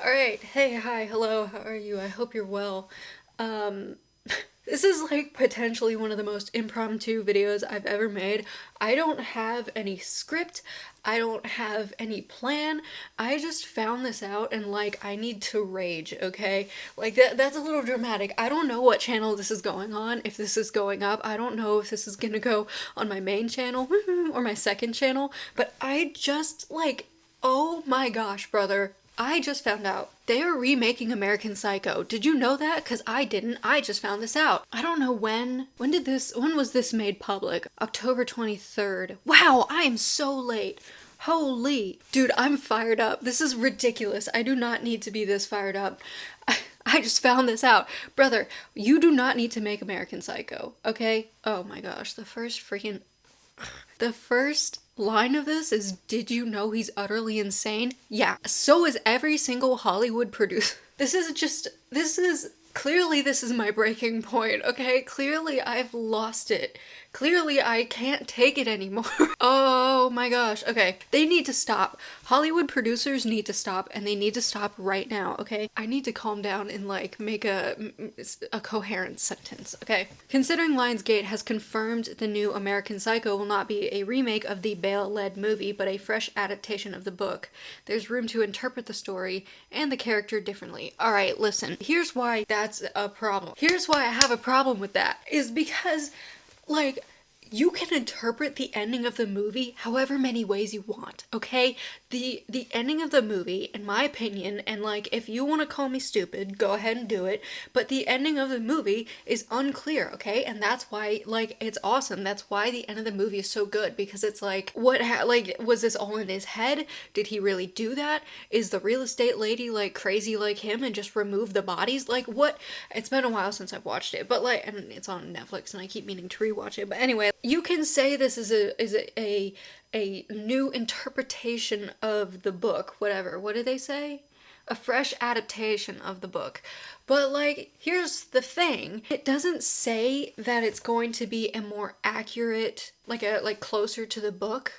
Alright, hey, hi, hello, how are you? I hope you're well. Um, this is like potentially one of the most impromptu videos I've ever made. I don't have any script, I don't have any plan, I just found this out and like I need to rage, okay? Like that's a little dramatic. I don't know what channel this is going on, if this is going up. I don't know if this is gonna go on my main channel or my second channel, but I just like, oh my gosh, brother. I just found out they are remaking American Psycho. Did you know that? Because I didn't. I just found this out. I don't know when. When was this made public? October 23rd. Wow, I am so late. Holy. Dude, I'm fired up. This is ridiculous. I do not need to be this fired up. I just found this out. Brother, you do not need to make American Psycho, okay? Oh my gosh, the first line of this is, did you know he's utterly insane? Yeah, so is every single Hollywood producer. Clearly this is my breaking point, okay? Clearly I've lost it. Clearly I can't take it anymore. Oh my gosh, okay. They need to stop. Hollywood producers need to stop, and they need to stop right now, okay? I need to calm down and like make a coherent sentence, okay? Considering Lionsgate has confirmed the new American Psycho will not be a remake of the Bale-led movie, but a fresh adaptation of the book, there's room to interpret the story and the character differently. Alright, listen, here's why that's a problem. Here's why I have a problem with that, is because, like, you can interpret the ending of the movie however many ways you want, okay? The ending of the movie, in my opinion, and like, if you want to call me stupid, go ahead and do it, but the ending of the movie is unclear, okay? And that's why, like, it's awesome. That's why the end of the movie is so good, because it's like, like, was this all in his head? Did he really do that? Is the real estate lady, like, crazy like him and just remove the bodies? Like, what? It's been a while since I've watched it, but like, and it's on Netflix and I keep meaning to rewatch it, but anyway, you can say this is a new interpretation of the book, whatever. What did they say? A fresh adaptation of the book. But like, here's the thing. It doesn't say that it's going to be a more accurate, like closer to the book,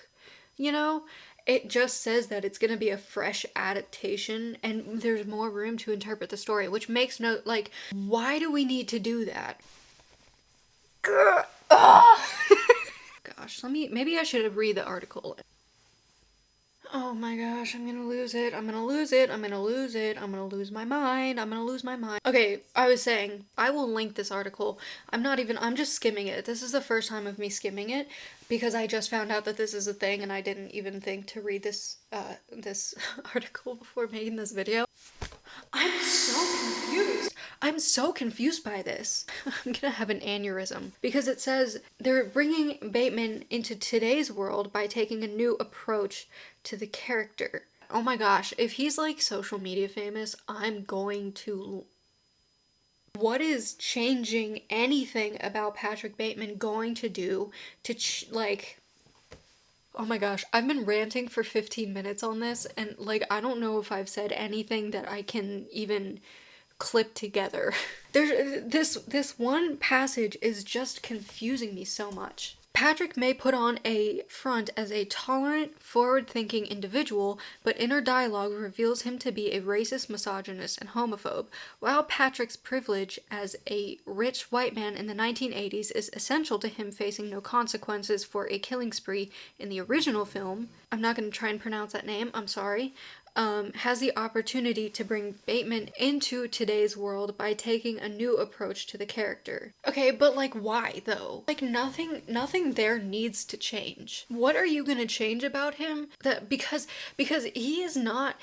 you know? It just says that it's gonna be a fresh adaptation and there's more room to interpret the story, which makes no, like, why do we need to do that? Gosh, maybe I should read the article. Oh my gosh, I'm gonna lose it, I'm gonna lose it, I'm gonna lose it, I'm gonna lose my mind, I'm gonna lose my mind. Okay, I was saying, I will link this article. I'm just skimming it. This is the first time of me skimming it, because I just found out that this is a thing and I didn't even think to read this, this article before making this video. I'm so confused. I'm so confused by this. I'm gonna have an aneurysm. Because it says they're bringing Bateman into today's world by taking a new approach to the character. Oh my gosh, if he's like social media famous, I'm going to... What is changing anything about Patrick Bateman going to do to like... Oh my gosh, I've been ranting for 15 minutes on this, and like, I don't know if I've said anything that I can even clip together. This one passage is just confusing me so much. Patrick may put on a front as a tolerant, forward-thinking individual, but inner dialogue reveals him to be a racist, misogynist, and homophobe. While Patrick's privilege as a rich white man in the 1980s is essential to him facing no consequences for a killing spree in the original film, I'm not going to try and pronounce that name, I'm sorry, has the opportunity to bring Bateman into today's world by taking a new approach to the character. Okay, but like, why though? Like, nothing there needs to change. What are you gonna change about him? Because he's not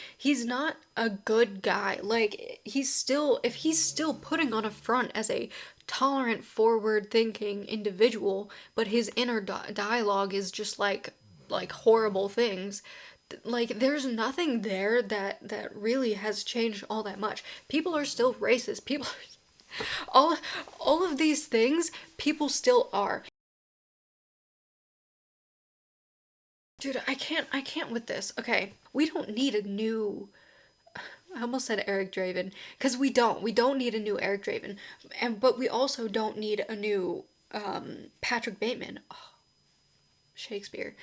a good guy. Like, if he's still putting on a front as a tolerant, forward-thinking individual, but his inner dialogue is just like horrible things, like, there's nothing there that really has changed all that much. People are still racist. People are, all of these things, people still are. Dude, I can't with this. Okay, we don't need a new... I almost said Eric Draven, because we don't need a new Eric Draven, but we also don't need a new Patrick Bateman. Oh, Shakespeare.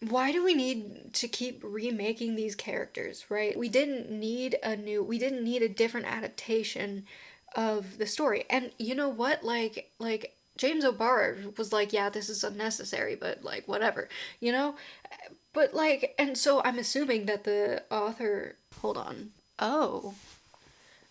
why do we need to keep remaking these characters, right? We didn't need a different adaptation of the story. And you know what? Like James O'Barr was like, yeah, this is unnecessary, but like whatever, you know? But like, and so I'm assuming that the author, hold on. Oh.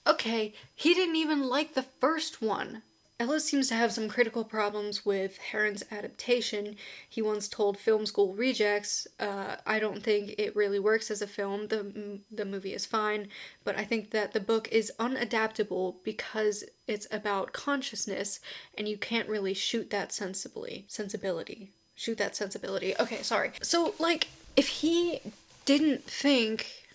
Okay, he didn't even like the first one. Ellis seems to have some critical problems with Heron's adaptation. He once told film school rejects, I don't think it really works as a film. The movie is fine, but I think that the book is unadaptable because it's about consciousness and you can't really shoot that sensibility. Shoot that sensibility. Okay, sorry. So, like, if he didn't think...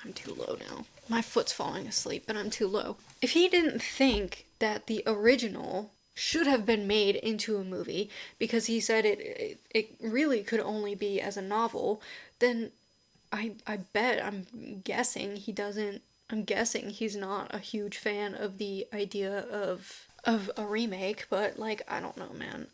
I'm too low now. My foot's falling asleep, but I'm too low. If he didn't think that the original should have been made into a movie because he said it really could only be as a novel, then I'm guessing he's not a huge fan of the idea of a remake, but like I don't know, man.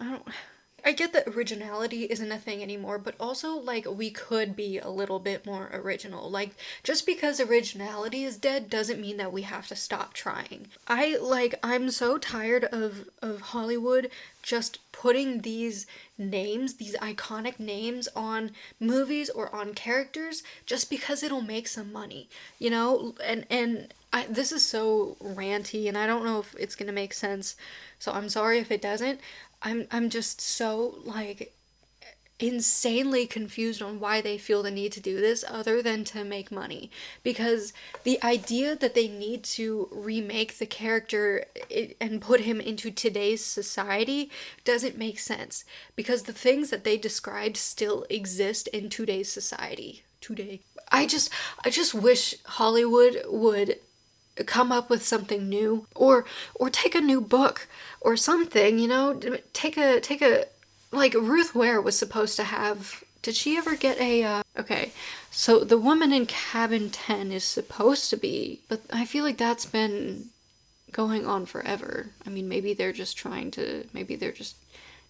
I get that originality isn't a thing anymore, but also, like, we could be a little bit more original. Like, just because originality is dead doesn't mean that we have to stop trying. I'm so tired of Hollywood just putting these names, these iconic names on movies or on characters just because it'll make some money, you know? This is so ranty, and I don't know if it's gonna make sense, so I'm sorry if it doesn't. I'm just so, like, insanely confused on why they feel the need to do this other than to make money. Because the idea that they need to remake the character and put him into today's society doesn't make sense. Because the things that they described still exist in today's society. Today. I just wish Hollywood would come up with something new or take a new book or something, you know, take a like Ruth Ware was supposed to have, did she ever get a okay, so the woman in cabin 10 is supposed to be, but I feel like that's been going on forever. I mean, maybe they're just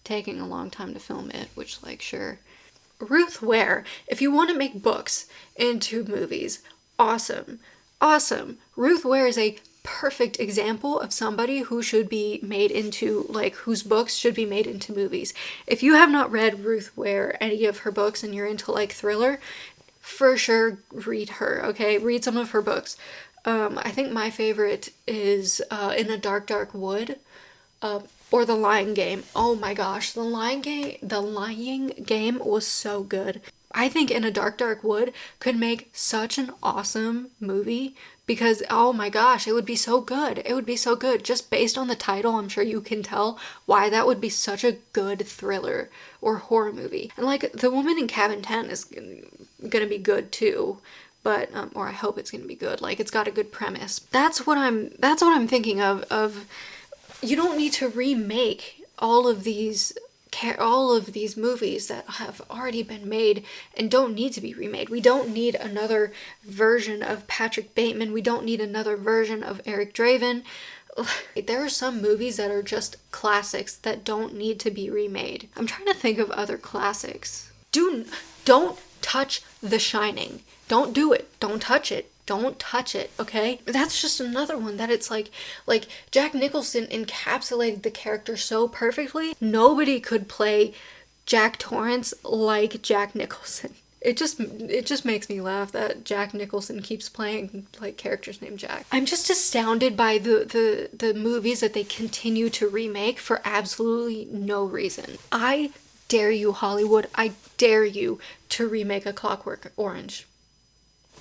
taking a long time to film it, which, like, sure. Ruth Ware, if you want to make books into movies, awesome. Awesome. Ruth Ware is a perfect example of somebody who should be made into, like, whose books should be made into movies. If you have not read Ruth Ware, any of her books, and you're into, like, thriller, for sure read her, okay? Read some of her books. I think my favorite is In a Dark, Dark Wood, or The Lying Game. Oh my gosh, The Lying Game was so good. I think In a Dark, Dark Wood could make such an awesome movie because, oh my gosh, it would be so good. It would be so good. Just based on the title, I'm sure you can tell why that would be such a good thriller or horror movie. And, like, The Woman in Cabin 10 is gonna be good too. But, or I hope it's gonna be good. Like, it's got a good premise. That's what I'm thinking of, you don't need to remake all of these movies that have already been made and don't need to be remade. We don't need another version of Patrick Bateman. We don't need another version of Eric Draven. There are some movies that are just classics that don't need to be remade. I'm trying to think of other classics. Don't touch The Shining. Don't do it. Don't touch it. Don't touch it, okay? That's just another one that it's like Jack Nicholson encapsulated the character so perfectly. Nobody could play Jack Torrance like Jack Nicholson. It just makes me laugh that Jack Nicholson keeps playing, like, characters named Jack. I'm just astounded by the movies that they continue to remake for absolutely no reason. I dare you, Hollywood. I dare you to remake A Clockwork Orange.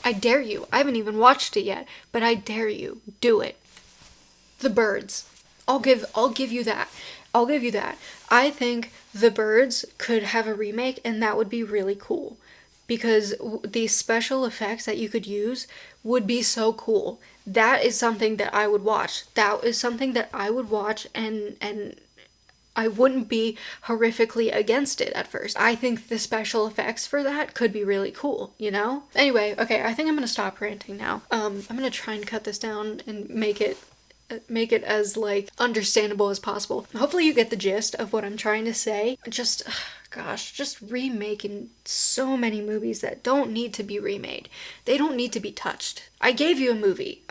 I dare you. I haven't even watched it yet, but I dare you. Do it. The Birds. I'll give you that. I'll give you that. I think The Birds could have a remake, and that would be really cool. Because the special effects that you could use would be so cool. That is something that I would watch. That is something that I would watch, and I wouldn't be horrifically against it at first. I think the special effects for that could be really cool, you know? Anyway, okay, I think I'm gonna stop ranting now. I'm gonna try and cut this down and make it make it as like understandable as possible. Hopefully you get the gist of what I'm trying to say. Just gosh, just remaking so many movies that don't need to be remade. They don't need to be touched. I gave you a movie.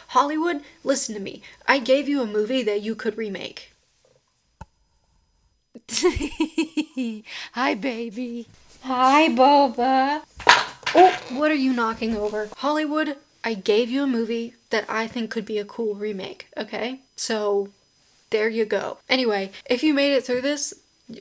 Hollywood, listen to me. I gave you a movie that you could remake. Hi, baby. Hi, Boba. Oh, what are you knocking over? Hollywood, I gave you a movie that I think could be a cool remake, okay? So, there you go. Anyway, if you made it through this,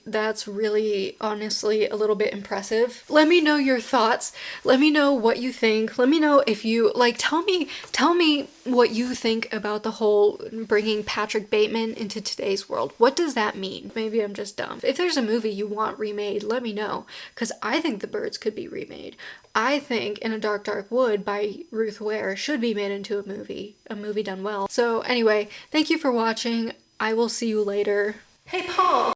that's really honestly a little bit impressive. Let me know your thoughts. Let me know what you think. Let me know if you like, tell me what you think about the whole bringing Patrick Bateman into today's world. What does that mean? Maybe I'm just dumb. If there's a movie you want remade, let me know, because I think The Birds could be remade. I think In a Dark Dark Wood by Ruth Ware should be made into a movie done well. So anyway, thank you for watching. I will see you later. Hey, Paul!